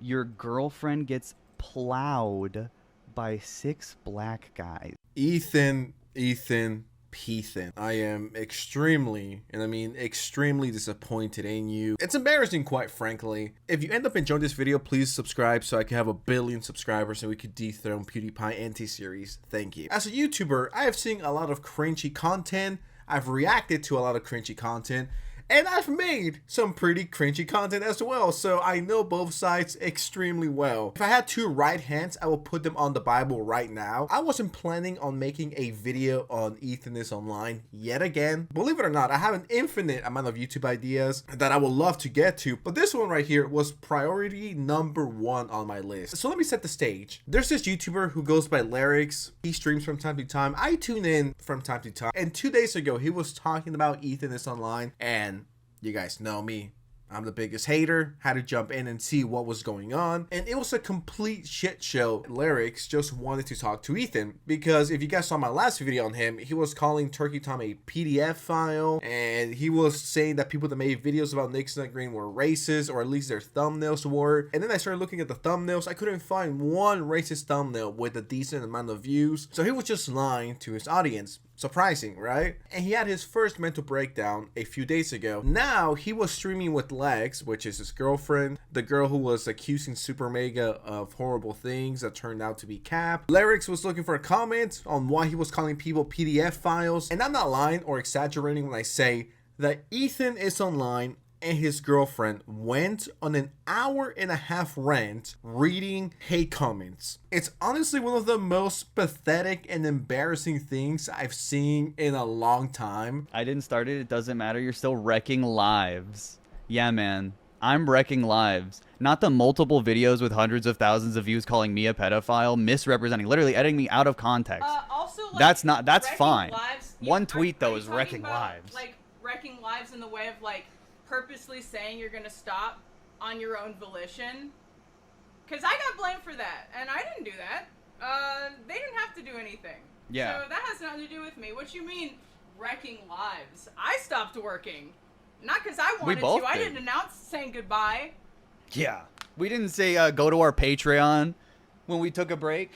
Your girlfriend gets plowed by 6 black guys. Ethan, Peethan. I am extremely, and I mean extremely disappointed in you. It's embarrassing, quite frankly. If you end up enjoying this video, please subscribe so I can have 1 billion subscribers and we could dethrone PewDiePie anti-series. Thank you. As a YouTuber, I have seen a lot of cringy content. I've reacted to a lot of cringy content. And I've made some pretty cringy content as well, so I know both sides extremely well. If I had 2 right hands, I will put them on the Bible right now. I wasn't planning on making a video on Ethanisonline yet again. Believe it or not, I have an infinite amount of YouTube ideas that I would love to get to, but this one right here was priority number 1 on my list. So let me set the stage. There's this YouTuber who goes by Lyrics. He streams from time to time. I tune in from time to time. And 2 days ago, he was talking about Ethanisonline, and you guys know me. I'm the biggest hater. Had to jump in and see what was going on. And it was a complete shit show. Lyrics just wanted to talk to Ethan because if you guys saw my last video on him, he was calling Turkey Tom a PDF file. And he was saying that people that made videos about Nixon Green were racist, or at least their thumbnails were. And then I started looking at the thumbnails. I couldn't find one racist thumbnail with a decent amount of views. So he was just lying to his audience. Surprising, right? And he had his first mental breakdown a few days ago. Now he was streaming with Lex, which is his girlfriend, the girl who was accusing Supermega of horrible things that turned out to be cap. Lyrics was looking for a comment on why he was calling people PDF files. And I'm not lying or exaggerating when I say that Ethanisonline and his girlfriend went on an 1.5-hour rant reading hate comments. It's honestly one of the most pathetic and embarrassing things I've seen in a long time. I didn't start it. It doesn't matter. You're still wrecking lives. Yeah, man. I'm wrecking lives. Not the multiple videos with hundreds of thousands of views calling me a pedophile, misrepresenting, literally editing me out of context. Also, like, that's fine. Lives, One tweet, though, is wrecking lives. Like, wrecking lives in the way of, like, purposely saying you're gonna stop on your own volition, because I got blamed for that and I didn't do that. They didn't have to do anything. Yeah, so that has nothing to do with me. What you mean wrecking lives? I stopped working, not because I wanted to. I didn't announce saying goodbye. Yeah, we didn't say go to our Patreon when we took a break.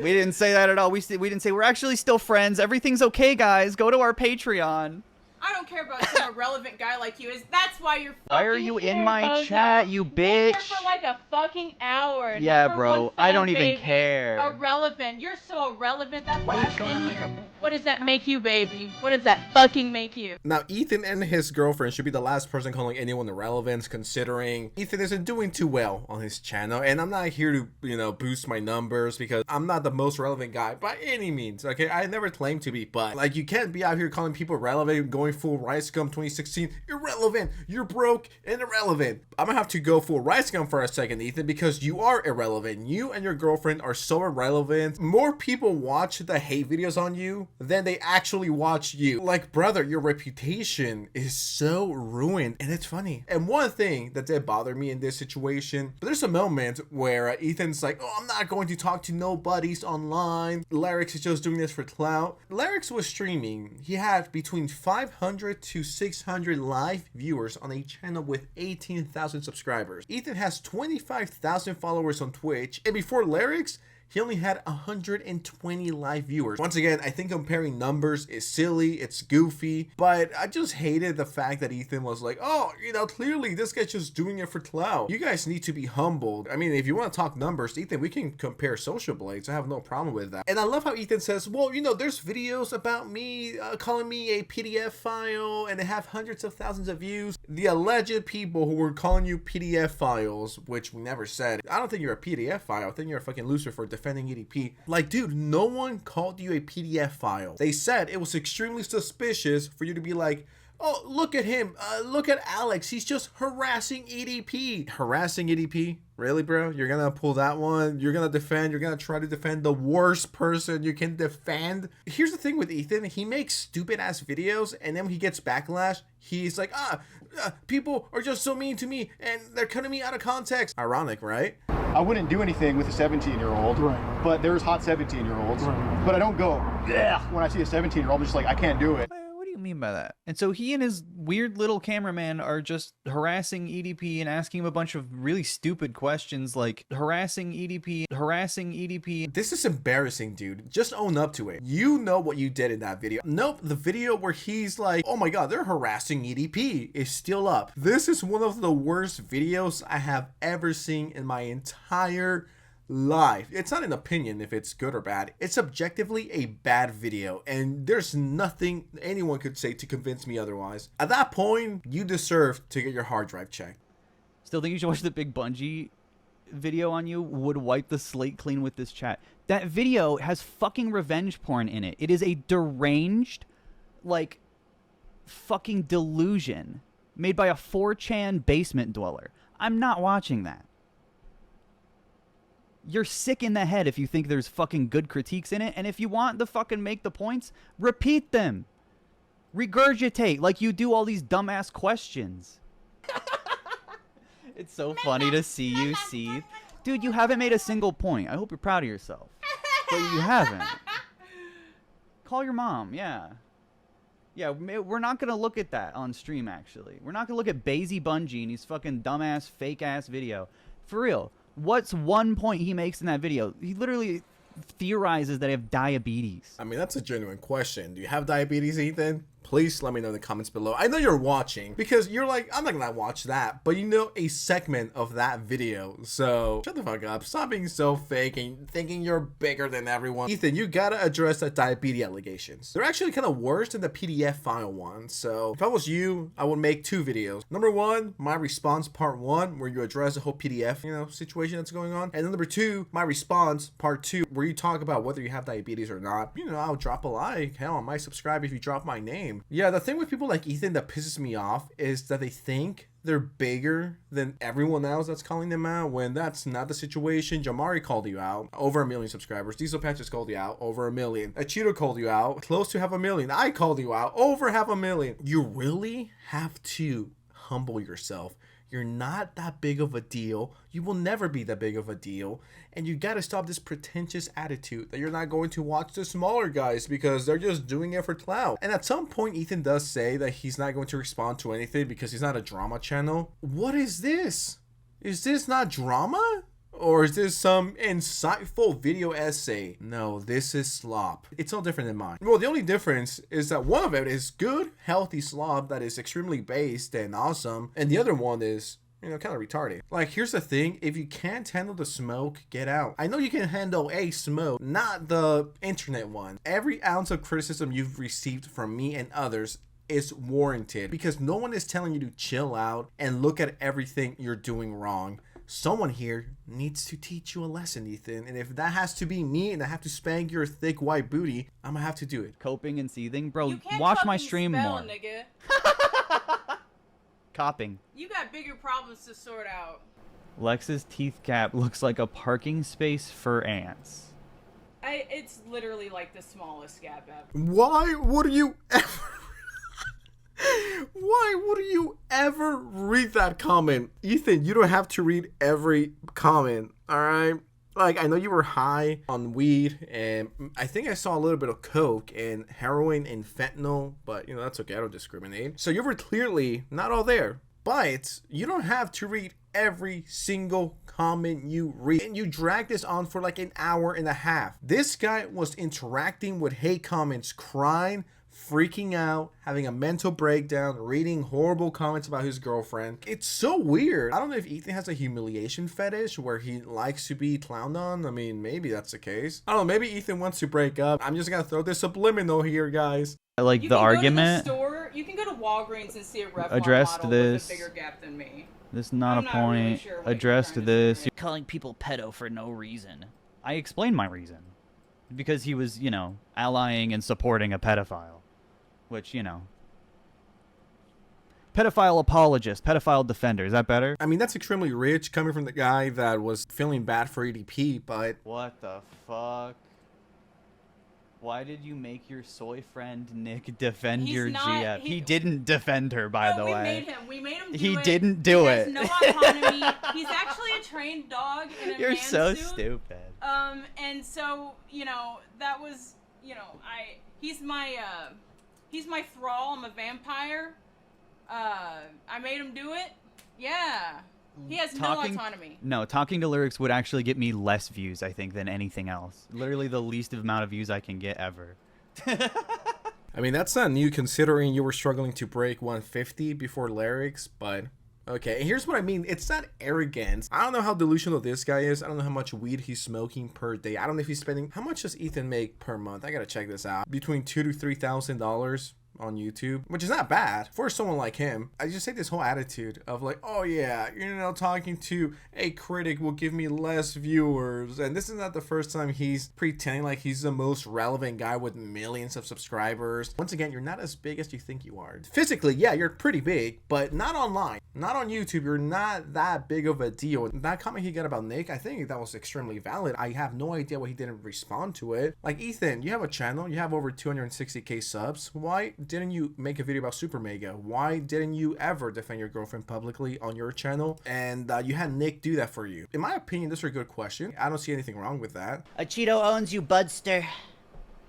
We didn't say that at all. We didn't say we're actually still friends, everything's okay, guys, go to our Patreon. I don't care about some irrelevant guy like you. That's why you're fucking Why are you in my chat, you bitch? You're for like a fucking hour. Yeah, bro. I don't even care. Irrelevant. You're so irrelevant. That's why I'm in here. What does that make you, baby? What does that fucking make you? Now, Ethan and his girlfriend should be the last person calling anyone irrelevant, considering Ethan isn't doing too well on his channel. And I'm not here to, you know, boost my numbers because I'm not the most relevant guy by any means, okay? I never claimed to be, but, like, you can't be out here calling people relevant, going full Rice Gum 2016. Irrelevant. You're broke and irrelevant. I'm gonna have to go full Rice Gum for a second, Ethan, because you are irrelevant. You and your girlfriend are so irrelevant. More people watch the hate videos on you than they actually watch you. Like, brother, your reputation is so ruined, and it's funny. And one thing that did bother me in this situation, but there's a moment where Ethan's like, oh, I'm not going to talk to nobodies online. Lyrics is just doing this for clout. Lyrics was streaming. He had between 500 to 600 live viewers on a channel with 18,000 subscribers. Ethan has 25,000 followers on Twitch, and before Lyrics, he only had 120 live viewers. Once again, I think comparing numbers is silly, it's goofy, but I just hated the fact that Ethan was like, oh, you know, clearly this guy's just doing it for clout. You guys need to be humbled. I mean, if you want to talk numbers, Ethan, we can compare social blades. I have no problem with that. And I love how Ethan says, well, you know, there's videos about me calling me a PDF file and they have hundreds of thousands of views. The alleged people who were calling you PDF files, which we never said. I don't think you're a PDF file. I think you're a fucking loser for defending EDP. Like, dude, no one called you a PDF file. They said it was extremely suspicious for you to be like, oh, look at him. Look at Alex. He's just harassing EDP. Harassing EDP? Really, bro? You're gonna pull that one? You're gonna defend? You're gonna try to defend the worst person you can defend? Here's the thing with Ethan. He makes stupid ass videos and then when he gets backlash, he's like, people are just so mean to me and they're cutting me out of context. Ironic, right? I wouldn't do anything with a 17-year-old, right, but there's hot 17-year-olds. Right. But I don't go, yeah, when I see a 17-year-old, I'm just like, I can't do it. you mean by that? And so he and his weird little cameraman are just harassing EDP and asking him a bunch of really stupid questions, like harassing EDP. This is embarrassing, dude. Just own up to it. You know what you did in that video. Nope, the video where he's like, oh my god, they're harassing EDP is still up. This is one of the worst videos I have ever seen in my entire life. It's not an opinion if it's good or bad. It's objectively a bad video, and there's nothing anyone could say to convince me otherwise. At that point, you deserve to get your hard drive checked. Still think you should watch the Big Bungie video on you? Would wipe the slate clean with this chat. That video has fucking revenge porn in it. It is a deranged, like, fucking delusion made by a 4chan basement dweller. I'm not watching that. You're sick in the head if you think there's fucking good critiques in it, and if you want to fucking make the points, repeat them. Regurgitate like you do all these dumbass questions. It's so funny to see you seethe. Dude, you haven't made a single point. I hope you're proud of yourself. But you haven't. Call your mom, yeah. Yeah, we're not going to look at that on stream, actually. We're not going to look at Basie Bungie and his fucking dumbass, fake-ass video. For real. What's one point he makes in that video? He literally theorizes that I have diabetes. I mean, that's a genuine question. Do you have diabetes, Ethan? Please let me know in the comments below. I know you're watching because you're like, I'm not gonna watch that, but you know a segment of that video. So shut the fuck up. Stop being so fake and thinking you're bigger than everyone. Ethan, you gotta address the diabetes allegations. They're actually kind of worse than the PDF file one. So if I was you, I would make 2 videos. Number 1, my response part 1, where you address the whole PDF, situation that's going on. And then number 2, my response part 2, where you talk about whether you have diabetes or not. I'll drop a like. Hell, I might subscribe if you drop my name. Yeah, the thing with people like Ethan that pisses me off is that they think they're bigger than everyone else that's calling them out, when that's not the situation. Jamari called you out, over 1 million subscribers. Diesel Patches called you out, over 1 million. A Cheeto called you out, close to 500,000. I called you out, over 500,000. You really have to humble yourself. You're not that big of a deal. You will never be that big of a deal. And you gotta stop this pretentious attitude that you're not going to watch the smaller guys because they're just doing it for clout. And at some point, Ethan does say that he's not going to respond to anything because he's not a drama channel. What is this? Is this not drama? Or is this some insightful video essay? No, this is slop. It's all different than mine. Well, the only difference is that one of it is good, healthy slop that is extremely based and awesome. And the other one is, kind of retarded. Like, here's the thing. If you can't handle the smoke, get out. I know you can handle a smoke, not the internet one. Every ounce of criticism you've received from me and others is warranted because no one is telling you to chill out and look at everything you're doing wrong. Someone here needs to teach you a lesson, Ethan. And if that has to be me and I have to spank your thick white booty, I'm gonna have to do it. Coping and seething? Bro, watch my stream more. Nigga. Copping. You got bigger problems to sort out. Lex's teeth cap looks like a parking space for ants. It's literally like the smallest gap ever. Why would you ever... Why would you ever read that comment? Ethan, you don't have to read every comment, alright? Like, I know you were high on weed, and I think I saw a little bit of coke and heroin and fentanyl, but, that's okay, I don't discriminate. So you were clearly not all there, but you don't have to read every single comment you read. And you drag this on for like 1.5 hours. This guy was interacting with hate comments, crying, freaking out, having a mental breakdown, reading horrible comments about his girlfriend. It's so weird. I don't know if Ethan has a humiliation fetish where he likes to be clowned on. I mean, maybe that's the case. I don't know, maybe Ethan wants to break up. I'm just gonna throw this subliminal here, guys. Like you the can argument. Go to the store, you can go to Walgreens and see a Revlon addressed model this. with a bigger gap than me. This is not I'm a not really point. sure what Addressed you're trying to this. say. You're calling people pedo for no reason. I explained my reason. Because he was, allying and supporting a pedophile. Which, pedophile apologist, pedophile defender. Is that better? I mean, that's extremely rich coming from the guy that was feeling bad for EDP, but... What the fuck? Why did you make your soy friend Nick defend your GF? He didn't defend her, by the way. We made him do he it. didn't do he it. Has no autonomy. He's actually a trained dog in a You're man so suit. stupid. And so, that was, he's my, He's my thrall. I'm a vampire. I made him do it. Yeah. He has no autonomy. No, talking to lyrics would actually get me less views, I think, than anything else. Literally the least amount of views I can get ever. I mean, that's not new considering you were struggling to break 150 before lyrics, but okay. And here's what I mean. It's not arrogance. I don't know how delusional this guy is. I don't know how much weed he's smoking per day. I don't know if he's spending... How much does Ethan make per month? I gotta check this out. Between $2,000 to $3,000 on YouTube, which is not bad for someone like him. I just take this whole attitude of like, oh yeah, you know, talking to a critic will give me less viewers, and this is not the first time he's pretending like he's the most relevant guy with millions of subscribers. Once again, you're not as big as you think you are. Physically, yeah, you're pretty big, but not online, not on YouTube. You're not that big of a deal. That comment he got about Nick, I think that was extremely valid. I have no idea why he didn't respond to it. Like, Ethan, you have a channel, you have over 260k subs. Why didn't you make a video about supermega? Why didn't you ever defend your girlfriend publicly on your channel? And you had Nick do that for you. In my opinion, this is a good question. I don't see anything wrong with that. A Cheeto owns you, Budster.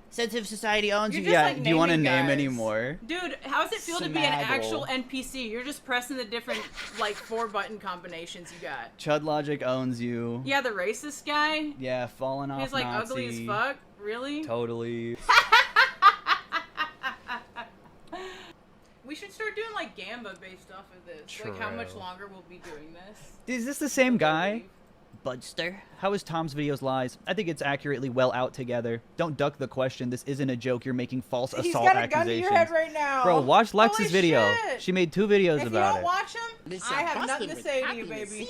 Sensitive Society owns You're you. just, Yeah, like, do you want to naming name guys. any more? Dude, how does it feel to be an Smaggle. actual NPC? You're just pressing the different, like, 4-button combinations you got. Chud Logic owns you. Yeah, the racist guy. Yeah, falling off He's, like, Nazi. ugly as fuck. Really? Totally. We should start doing, like, Gamba-based off of this. Like, how much True. longer we'll be doing this. Is this the same guy? Budster. How is Tom's videos lies? I think it's accurately well out together. Don't duck the question. This isn't a joke. You're making false He's assault got a gun to accusations. your head right now. Bro, watch Lex's Holy video. shit. She made 2 videos If you about don't it. watch him, I have nothing to say to you, baby.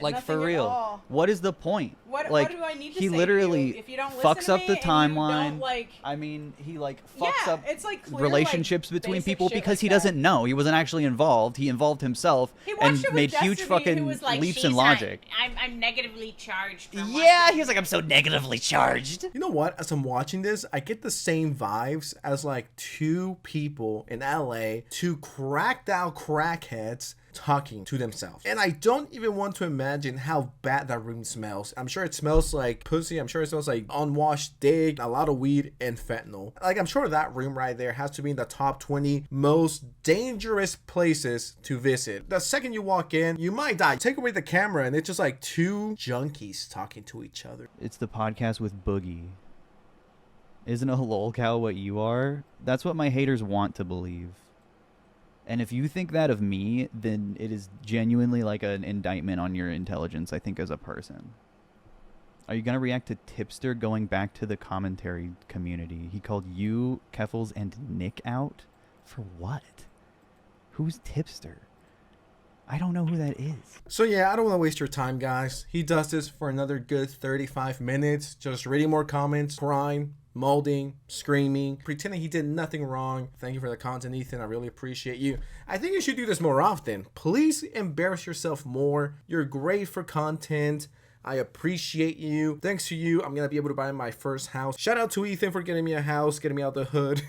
Like, Nothing for at real. all. What is the point? What like, do I need to he say to literally you? If you don't fucks listen to up me the and you timeline. don't, like... I mean, he like fucks Yeah, up it's, like, clear, relationships like, between basic people shit because like he that. doesn't know. He wasn't actually involved. He involved himself He watched and it with made huge Destiny, fucking who was like, leaps "She's in logic. I'm negatively charged. From Yeah, he was like, I'm so negatively charged. You know what? As I'm watching this, I get the same vibes as like 2 people in LA, 2 cracked out crackheads talking to themselves. And I don't even want to imagine how bad that room smells. I'm sure it smells like pussy. I'm sure it smells like unwashed dick, a lot of weed, and fentanyl. Like, I'm sure that room right there has to be in the top 20 most dangerous places to visit. The second you walk in, you might die. Take away the camera and it's just like 2 junkies talking to each other. It's the podcast with Boogie. Isn't a lolcow what you are? That's what my haters want to believe. And if you think that of me, then it is genuinely like an indictment on your intelligence, I think, as a person. Are you going to react to Tipster going back to the commentary community? He called you, Keffels, and Nick out? For what? Who's Tipster? I don't know who that is. So yeah, I don't want to waste your time, guys. He does this for another good 35 minutes, just reading more comments, crying, molding, screaming, pretending he did nothing wrong. Thank you for the content, Ethan. I really appreciate you. I think you should do this more often. Please embarrass yourself more. You're great for content. I appreciate you. Thanks to you, I'm going to be able to buy my first house. Shout out to Ethan for getting me a house, getting me out the hood.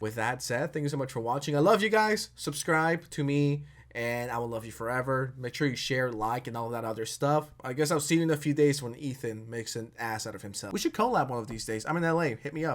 With that said, thank you so much for watching. I love you guys. Subscribe to me, and I will love you forever. Make sure you share, like, and all that other stuff. I guess I'll see you in a few days when Ethan makes an ass out of himself. We should collab one of these days. I'm in LA. Hit me up.